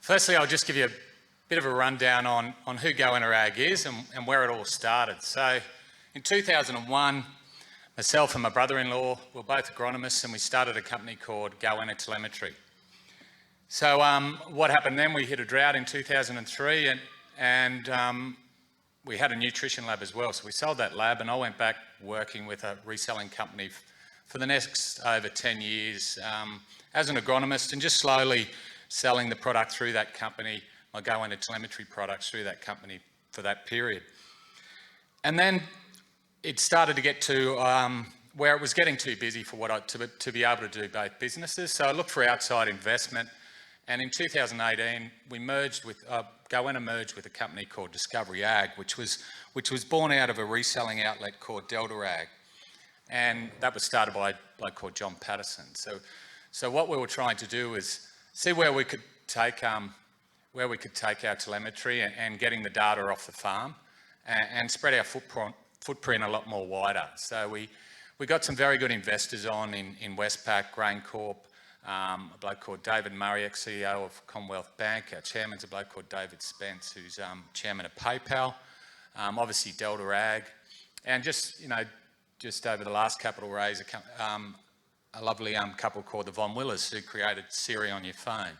Firstly, I'll just give you a bit of a rundown on who GoannaAg is and where it all started. So in 2001, myself and my brother-in-law were both agronomists, and we started a company called GoannaTelemetry. So what happened then, we hit a drought in 2003 and we had a nutrition lab as well. So we sold that lab and I went back working with a reselling company for the next over 10 years as an agronomist, and just slowly selling the product through that company, my GoannaTelemetry products through that company for that period. And then it started to get to where it was getting too busy for to be able to do both businesses. So I looked for outside investment, and in 2018 we Goanna merged with a company called Discovery Ag, which was born out of a reselling outlet called Delta Ag, and that was started by a bloke called John Patterson. So what we were trying to do is see where we could take our telemetry and getting the data off the farm and spread our footprint a lot more wider. So we got some very good investors on in Westpac, Grain Corp, a bloke called David Murray, ex-CEO of Commonwealth Bank. Our chairman's a bloke called David Spence, who's chairman of PayPal. Obviously Delta Ag, and just over the last capital raise, a lovely couple called the Von Willers, who created Siri on your phone.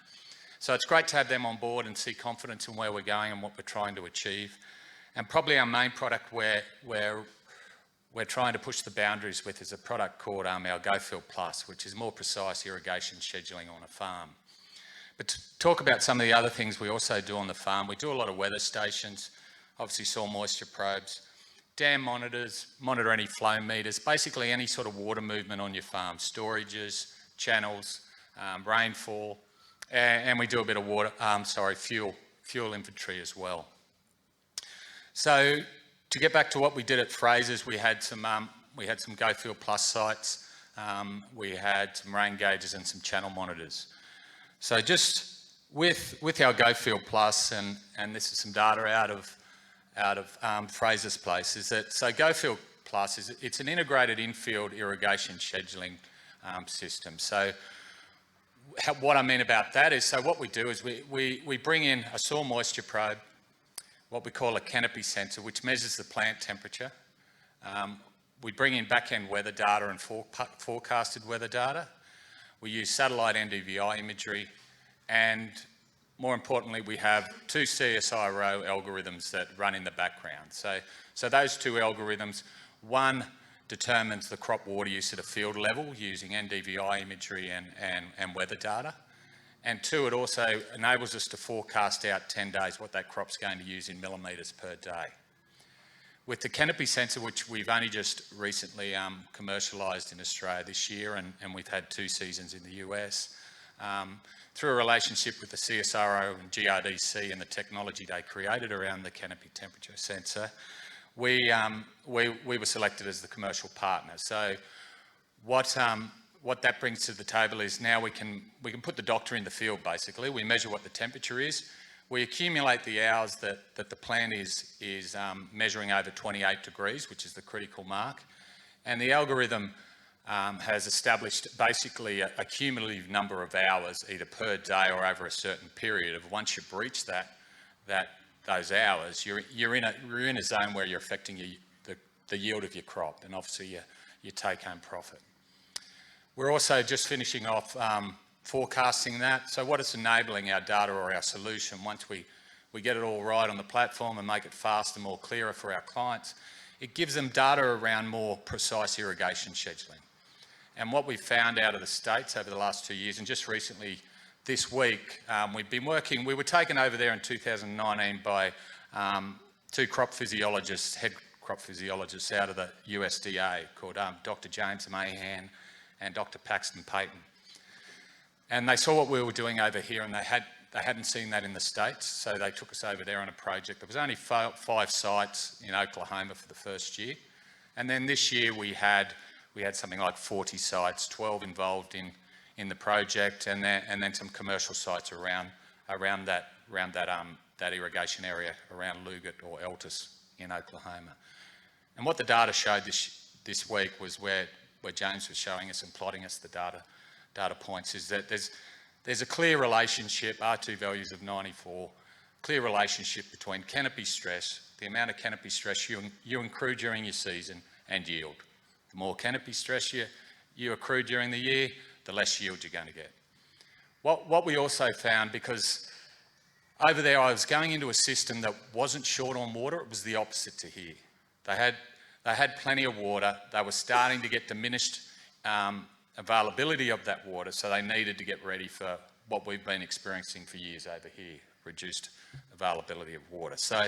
So it's great to have them on board and see confidence in where we're going and what we're trying to achieve. And probably our main product where we're trying to push the boundaries with is a product called our GoField Plus, which is more precise irrigation scheduling on a farm. But to talk about some of the other things we also do on the farm, we do a lot of weather stations, obviously soil moisture probes, dam monitors, monitor any flow meters, basically any sort of water movement on your farm, storages, channels, rainfall, and we do a bit of fuel inventory as well. So to get back to what we did at Fraser's, we had some GoField Plus sites, we had some rain gauges and some channel monitors. So just with our GoField Plus, and this is some data out of Fraser's place, is that so GoField Plus it's an integrated infield irrigation scheduling system. So what I mean about that is, so what we do is we bring in a soil moisture probe, what we call a canopy sensor, which measures the plant temperature. We bring in back-end weather data and forecasted weather data. We use satellite NDVI imagery, and more importantly, we have two CSIRO algorithms that run in the background. So those two algorithms, one determines the crop water use at a field level using NDVI imagery and weather data. And two, it also enables us to forecast out 10 days what that crop's going to use in millimetres per day. With the canopy sensor, which we've only just recently commercialised in Australia this year, and we've had 2 seasons in the US, through a relationship with the CSIRO and GRDC and the technology they created around the canopy temperature sensor, we were selected as the commercial partner. So what that brings to the table is now we can put the doctor in the field. Basically, we measure what the temperature is. We accumulate the hours that the plant is measuring over 28 degrees, which is the critical mark, and the algorithm has established basically a cumulative number of hours, either per day or over a certain period. Of once you breach those hours, you're in a zone where you're affecting the yield of your crop and obviously your take-home profit. We're also just finishing off forecasting that. So what it's enabling our data or our solution, once we get it all right on the platform and make it faster, more clearer for our clients, it gives them data around more precise irrigation scheduling. And what we've found out of the States over the last 2 years, and just recently this week, we were taken over there in 2019 by 2 crop physiologists, head crop physiologists out of the USDA called Dr. James Mahan and Dr. Paxton Payton. And they saw what we were doing over here, and they hadn't seen that in the States, so they took us over there on a project. There was only 5 sites in Oklahoma for the first year, and then this year we had something like 40 sites, 12 involved in the project, and then some commercial sites around that irrigation area around Lugat or Eltis in Oklahoma. And what the data showed this week was where James was showing us and plotting us the data points, is that there's a clear relationship, R2 values of 94, clear relationship between canopy stress, the amount of canopy stress you accrue during your season, and yield. The more canopy stress you accrue during the year, the less yield you're going to get. What we also found, because over there I was going into a system that wasn't short on water, it was the opposite to here. They had plenty of water, they were starting to get diminished availability of that water, so they needed to get ready for what we've been experiencing for years over here, reduced availability of water. So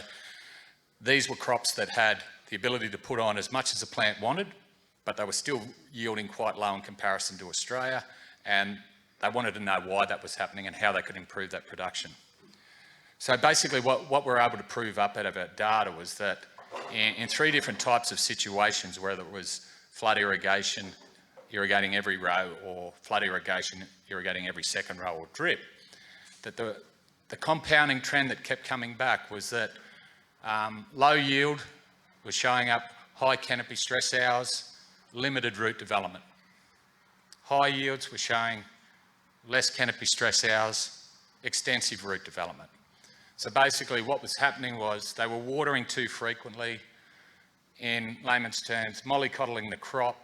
these were crops that had the ability to put on as much as the plant wanted, but they were still yielding quite low in comparison to Australia, and they wanted to know why that was happening and how they could improve that production. So basically what we're able to prove up out of our data was that in 3 different types of situations, whether it was flood irrigation, irrigating every row, or flood irrigation, irrigating every second row, or drip, that the compounding trend that kept coming back was that low yield was showing up high canopy stress hours, limited root development. High yields were showing less canopy stress hours, extensive root development. So basically what was happening was they were watering too frequently, in layman's terms, mollycoddling the crop,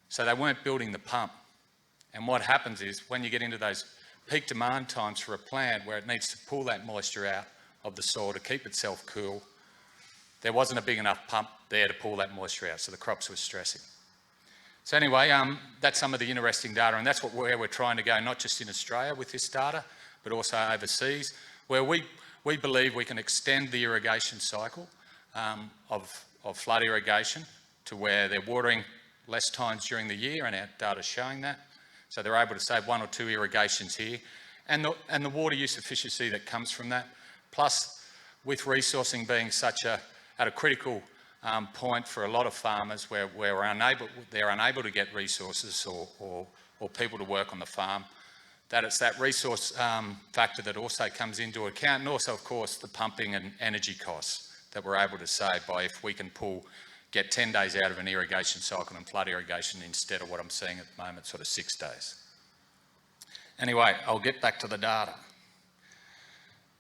so they weren't building the pump. And what happens is when you get into those peak demand times for a plant where it needs to pull that moisture out of the soil to keep itself cool, there wasn't a big enough pump there to pull that moisture out, so the crops were stressing. So anyway, that's some of the interesting data, and that's where we're trying to go, not just in Australia with this data, but also overseas, where we believe we can extend the irrigation cycle of flood irrigation to where they're watering less times during the year, and our data's showing that. So they're able to save 1 or 2 irrigations here, and the water use efficiency that comes from that, plus with resourcing being at a critical point for a lot of farmers where they're unable to get resources or people to work on the farm, that it's that resource factor that also comes into account, and also of course the pumping and energy costs that we're able to save by if we can get 10 days out of an irrigation cycle and flood irrigation instead of what I'm seeing at the moment, sort of 6 days. Anyway, I'll get back to the data.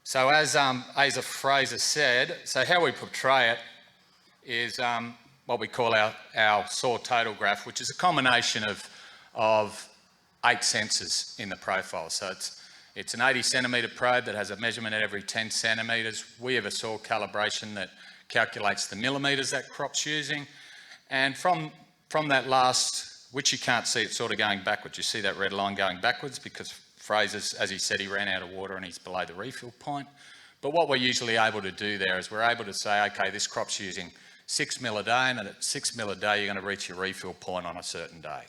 So as Asa Fraser said, so how we portray it is what we call our soil total graph, which is a combination of 8 sensors in the profile. So it's an 80 centimetre probe that has a measurement at every 10 centimetres. We have a soil calibration that calculates the millimetres that crop's using. And from that last, which you can't see, it's sort of going backwards. You see that red line going backwards because Fraser's, as he said, he ran out of water and he's below the refill point. But what we're usually able to do there is we're able to say, okay, this crop's using 6 mil a day, and at 6 mil a day, you're going to reach your refill point on a certain day.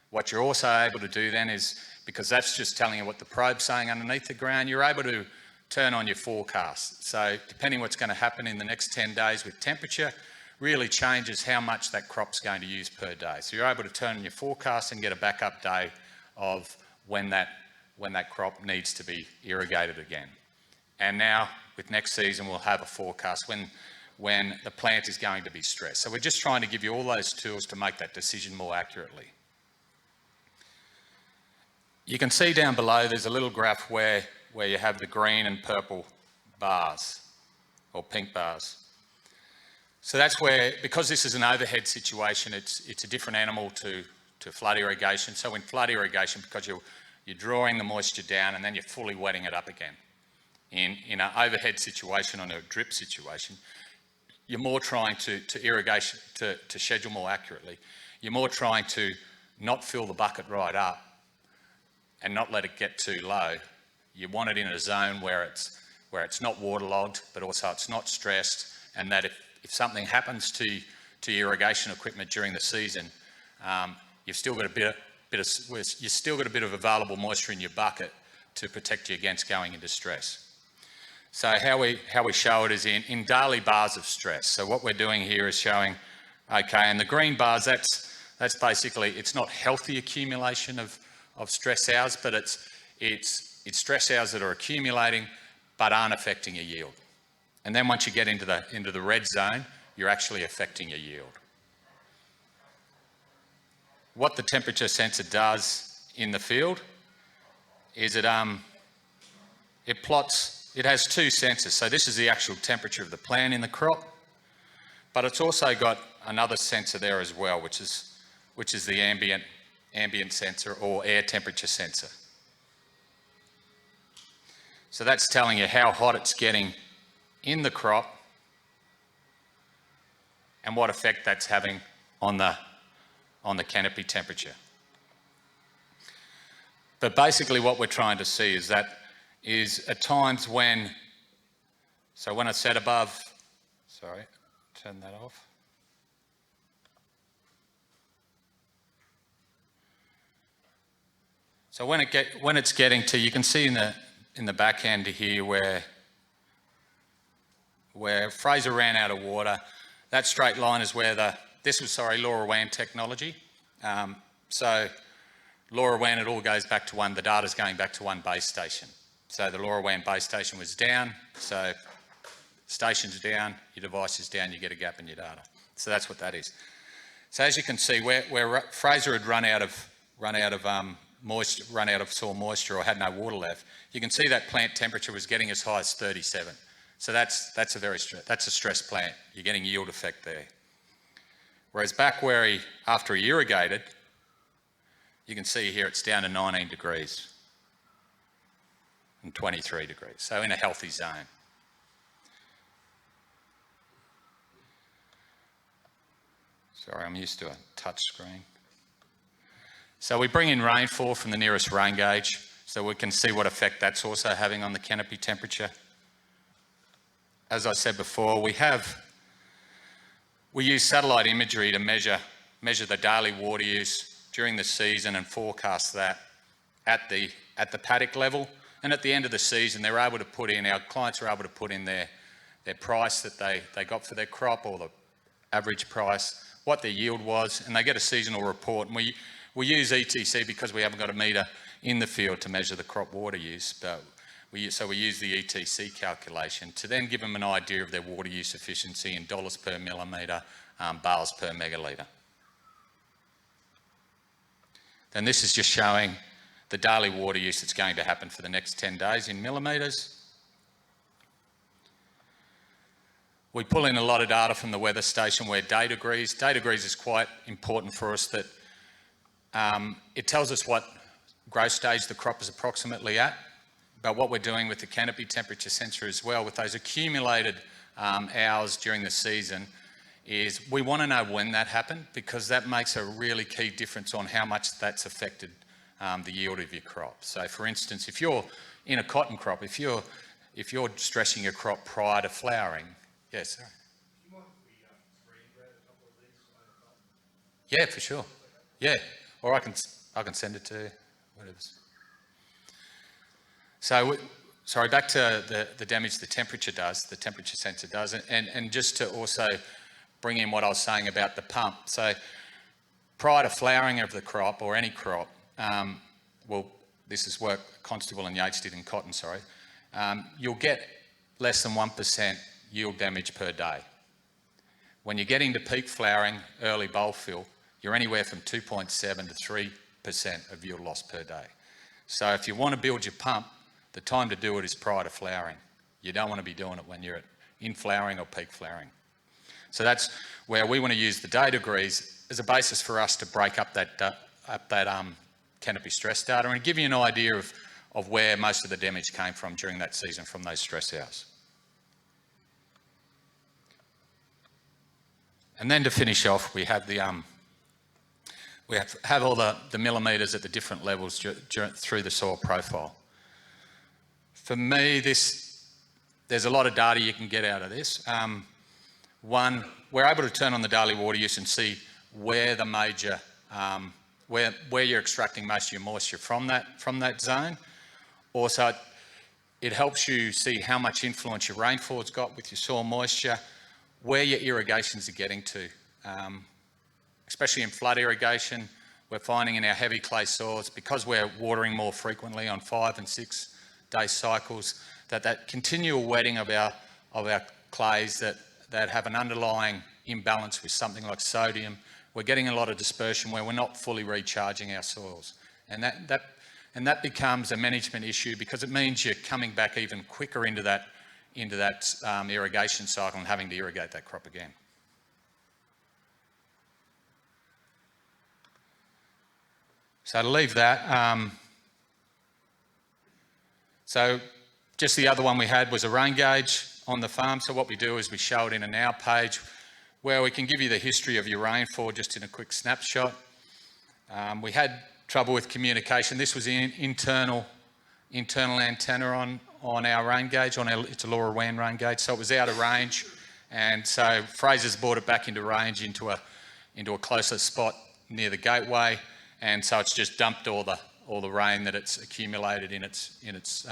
What you're also able to do then is, because that's just telling you what the probe's saying underneath the ground, you're able to turn on your forecast. So depending what's going to happen in the next 10 days with temperature, really changes how much that crop's going to use per day. So you're able to turn on your forecast and get a backup day of when that crop needs to be irrigated again. And now with next season, we'll have a forecast when the plant is going to be stressed. So we're just trying to give you all those tools to make that decision more accurately. You can see down below there's a little graph where you have the green and purple bars, or pink bars. So that's where, because this is an overhead situation, it's a different animal to flood irrigation. So in flood irrigation, because you're drawing the moisture down and then you're fully wetting it up again. In an overhead situation, or a drip situation, you're more trying to schedule more accurately. You're more trying to not fill the bucket right up and not let it get too low. You want it in a zone where it's not waterlogged, but also it's not stressed, and that if something happens to your irrigation equipment during the season, you've still got a bit of available moisture in your bucket to protect you against going into stress. So how we show it is in daily bars of stress. So what we're doing here is showing, okay, and the green bars, that's basically, it's not healthy accumulation of stress hours, but it's stress hours that are accumulating but aren't affecting your yield. And then once you get into the red zone, you're actually affecting your yield. What the temperature sensor does in the field is it plots, it has two sensors. So this is the actual temperature of the plant in the crop, but it's also got another sensor there as well, which is the ambient sensor or air temperature sensor. So that's telling you how hot it's getting in the crop and what effect that's having on the canopy temperature. But basically what we're trying to see is at times when, so when I said above, sorry, turn that off. So when it's getting to, you can see in the back end here where Fraser ran out of water, that straight line is where this was LoRaWAN technology. So LoRaWAN, it all goes back to the data's going back to one base station. So the LoRaWAN base station was down, so station's down, your device is down, you get a gap in your data. So that's what that is. So as you can see, where Fraser had run out of soil moisture or had no water left, you can see that plant temperature was getting as high as 37. So that's a stressed plant. You're getting yield effect there. Whereas back where after he irrigated, you can see here it's down to 19 degrees and 23 degrees, so in a healthy zone. Sorry, I'm used to a touch screen. So we bring in rainfall from the nearest rain gauge so we can see what effect that's also having on the canopy temperature. As I said before, we use satellite imagery to measure the daily water use during the season and forecast that at the paddock level. And at the end of the season, our clients are able to put in their price that they got for their crop, or the average price, what their yield was, and they get a seasonal report. And we use ETC because we haven't got a meter in the field to measure the crop water use, but we use the ETC calculation to then give them an idea of their water use efficiency in dollars per millimetre, bales per megalitre. Then this is just showing the daily water use that's going to happen for the next 10 days in millimetres. We pull in a lot of data from the weather station where day degrees is quite important for us, that it tells us what growth stage the crop is approximately at. But what we're doing with the canopy temperature sensor as well, with those accumulated hours during the season, is we want to know when that happened, because that makes a really key difference on how much that's affected the yield of your crop. So for instance, if you're in a cotton crop, if you're stressing your crop prior to flowering, yes, sir. Do you mind if we screen grab a couple of these? Yeah, for sure. Yeah, or I can send it to you, whatever's. So, sorry, back to the damage the temperature sensor does, and just to also bring in what I was saying about the pump. So prior to flowering of the crop, or any crop, this is work Constable and Yates did in cotton, you'll get less than 1% yield damage per day. When you're getting to peak flowering, early bulb fill, you're anywhere from 2.7 to 3% of yield loss per day. So if you want to build your pump, the time to do it is prior to flowering. You don't want to be doing it when you're in flowering or peak flowering. So that's where we want to use the day degrees as a basis for us to break up that canopy stress data and give you an idea of where most of the damage came from during that season from those stress hours. And then to finish off, we have have all the millimetres at the different levels through the soil profile. For me, there's a lot of data you can get out of this. One, we're able to turn on the daily water use and see where the major, where you're extracting most of your moisture from that zone. Also, it helps you see how much influence your rainfall's got with your soil moisture, where your irrigations are getting to. Especially in flood irrigation, we're finding in our heavy clay soils, because we're watering more frequently on 5 and 6 day cycles, that continual wetting of our clays that have an underlying imbalance with something like sodium, we're getting a lot of dispersion where we're not fully recharging our soils. And And that becomes a management issue because it means you're coming back even quicker into that irrigation cycle and having to irrigate that crop again. So to leave that, so just the other one we had was a rain gauge on the farm. So what we do is we show it in a Now page where we can give you the history of your rainfall just in a quick snapshot. We had trouble with communication. This was an internal antenna on our rain gauge, it's a Laura Wan rain gauge, so it was out of range, and so Fraser's brought it back into range into a closer spot near the gateway, and so it's just dumped all the rain that it's accumulated in its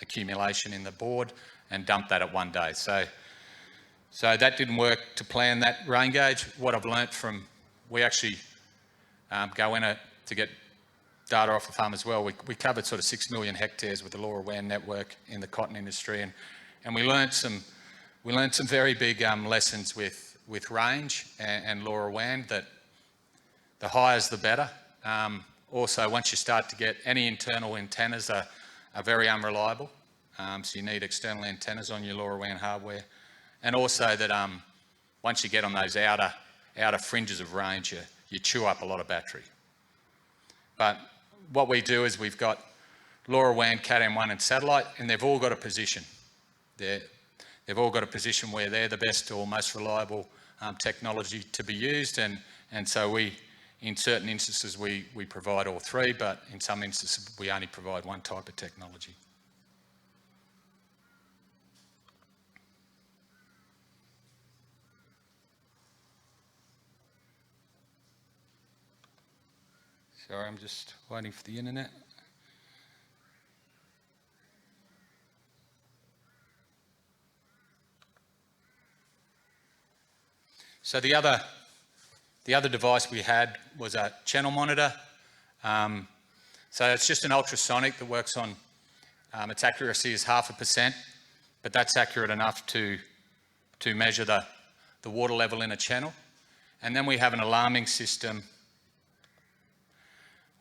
accumulation in the board and dumped that at one day. So that didn't work to plan that rain gauge. What I've learnt from, we actually go in to get data off the farm as well. We covered sort of 6 million hectares with the Laura Wan network in the cotton industry, and we learnt some very big lessons with range and Laura Wan, that the higher is the better. Also, once you start to get any internal antennas are very unreliable, so you need external antennas on your Laura Wan hardware, and also that once you get on those outer fringes of range, you chew up a lot of battery. But what we do is we've got Laura Wan, Cat-M1 and satellite, and they've all got a position. They've all got a position where they're the best or most reliable technology to be used, and so in certain instances we provide all three, but in some instances we only provide one type of technology. Sorry, I'm just waiting for the internet. So the other device we had was a channel monitor. So it's just an ultrasonic that works on, its accuracy is 0.5%, but that's accurate enough to measure the water level in a channel. And then we have an alarming system.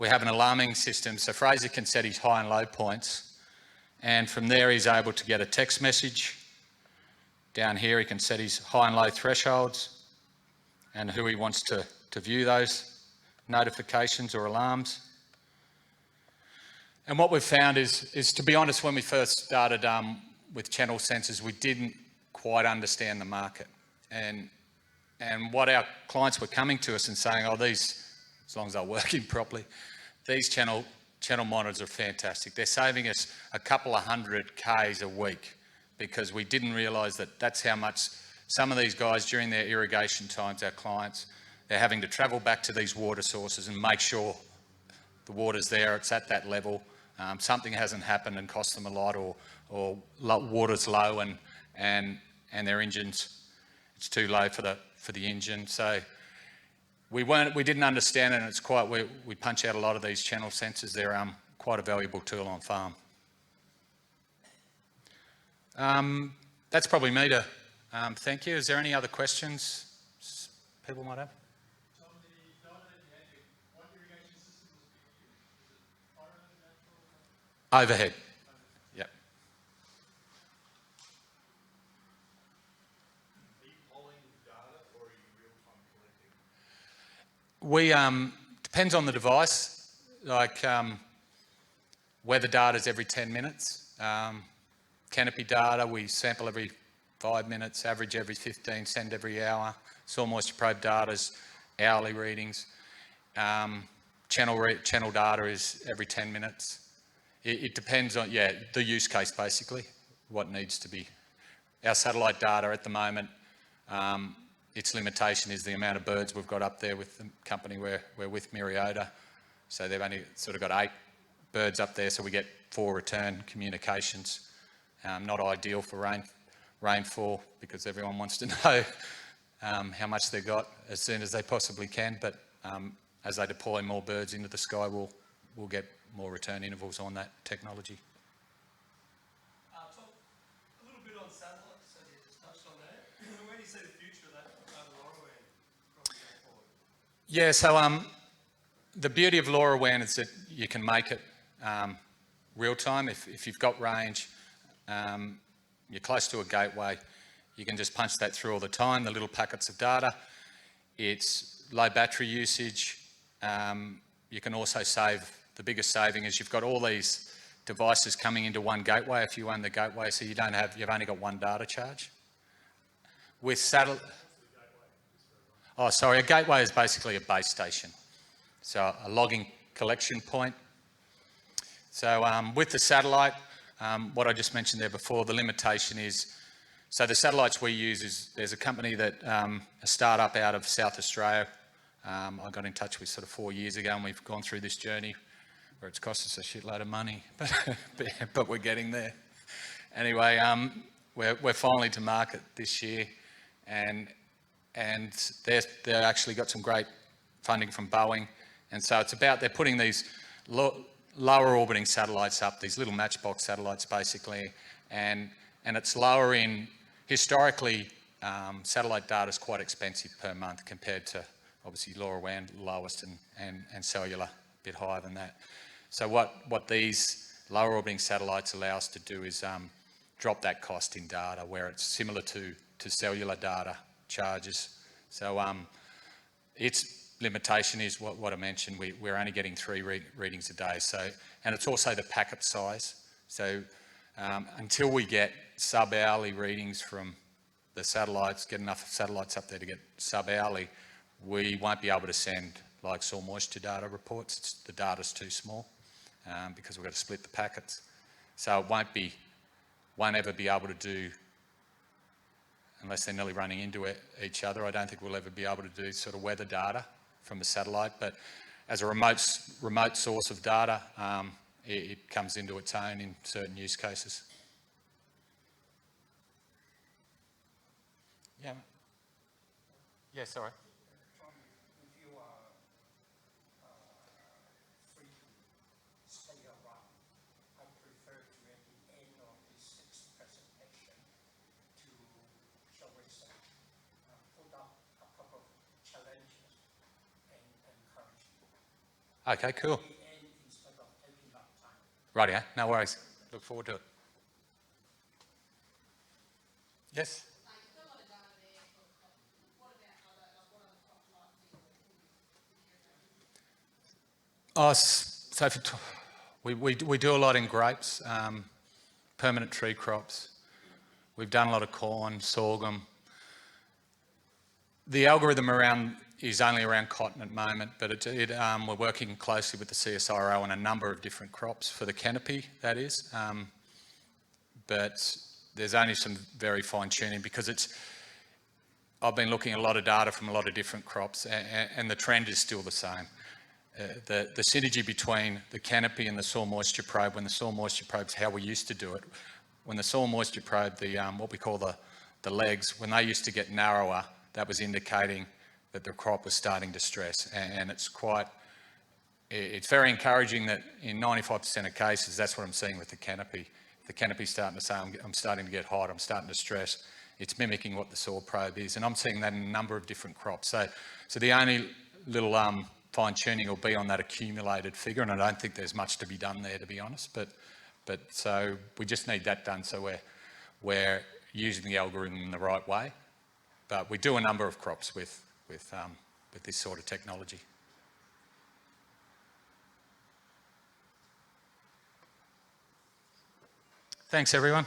So Fraser can set his high and low points, and from there he's able to get a text message. Down here he can set his high and low thresholds and who he wants to view those notifications or alarms. And what we've found is, to be honest, when we first started with channel sensors, we didn't quite understand the market. And what our clients were coming to us and saying, oh, these, as long as they're working properly, these channel monitors are fantastic. They're saving us a couple of 100 Ks a week, because we didn't realise that that's how much some of these guys during their irrigation times, our clients, they're having to travel back to these water sources and make sure the water's there, it's at that level. Something hasn't happened and cost them a lot, or water's low and their engines, it's too low for the engine. So we didn't understand it, and it's quite, we punch out a lot of these channel sensors. They're quite a valuable tool on farm. That's probably me to thank you. Is there any other questions people might have? Tom, the data that you had, what irrigation system was being used? Was it fire, natural? Overhead. Yep. Are you polling data, or are you real-time collecting? Depends on the device. Like weather data is every 10 minutes. Canopy data, we sample every 5 minutes, average every 15, send every hour. Soil moisture probe data is hourly readings. Channel data is every 10 minutes. It depends on, the use case basically, what needs to be. Our satellite data at the moment, its limitation is the amount of birds we've got up there with the company we're with, Myriota. So they've only sort of got 8 birds up there, so we get 4 return communications. Not ideal for rainfall, because everyone wants to know how much they've got as soon as they possibly can, but as they deploy more birds into the sky, we'll get more return intervals on that technology. Talk a little bit on satellites, so you just touched on that. Where do you see the future of that Laura Wan probably going forward? Yeah, so the beauty of Laura Wan is that you can make it real time. If you've got range, you're close to a gateway, you can just punch that through all the time, the little packets of data. It's low battery usage. You can also save, the biggest saving is you've got all these devices coming into one gateway if you own the gateway, so you've only got one data charge. With satellite, a gateway is basically a base station. So a logging collection point. So with the satellite, what I just mentioned there before, the limitation is, so the satellites we use is, there's a company that, a startup out of South Australia, I got in touch with sort of 4 years ago, and we've gone through this journey where it's cost us a shitload of money, but we're getting there. Anyway, we're finally to market this year, and they've actually got some great funding from Boeing, and so it's about, they're putting these lower orbiting satellites up, these little matchbox satellites basically, and it's lower in, historically, satellite data is quite expensive per month compared to obviously LoRaWAN, lowest, and cellular, a bit higher than that. So what these lower orbiting satellites allow us to do is drop that cost in data where it's similar to cellular data charges. So its limitation is what I mentioned, we're only getting 3 readings a day. So, and it's also the packet size. So until we get sub-hourly readings from the satellites, get enough satellites up there to get sub-hourly, we won't be able to send like soil moisture data reports. The data's too small because we've got to split the packets. So it won't ever be able to do, unless they're nearly running into each other, I don't think we'll ever be able to do sort of weather data from a satellite, but as a remote source of data, it comes into its own in certain use cases. Yeah. Yeah, sorry. Tom, if you are free to stay around, I prefer to at the end of this presentation to, shall we say, put up a couple of challenges and encourage you. Okay, cool. At the end, instead of taking up time. Right, yeah, no worries. Look forward to it. Yes? So we do a lot in grapes, permanent tree crops. We've done a lot of corn, sorghum. The algorithm is only around cotton at the moment, but we're working closely with the CSIRO on a number of different crops for the canopy, that is. But there's only some very fine tuning because I've been looking at a lot of data from a lot of different crops, and the trend is still the same. The synergy between the canopy and the soil moisture probe, when the soil moisture probe's how we used to do it, when the soil moisture probe, what we call the legs, when they used to get narrower, that was indicating that the crop was starting to stress, and it's very encouraging that in 95% of cases, that's what I'm seeing with the canopy. The canopy's starting to say, I'm starting to get hot, I'm starting to stress. It's mimicking what the soil probe is, and I'm seeing that in a number of different crops. So the only little fine tuning will be on that accumulated figure, and I don't think there's much to be done there, to be honest. But so we just need that done, so we're using the algorithm in the right way. But we do a number of crops with this sort of technology. Thanks, everyone.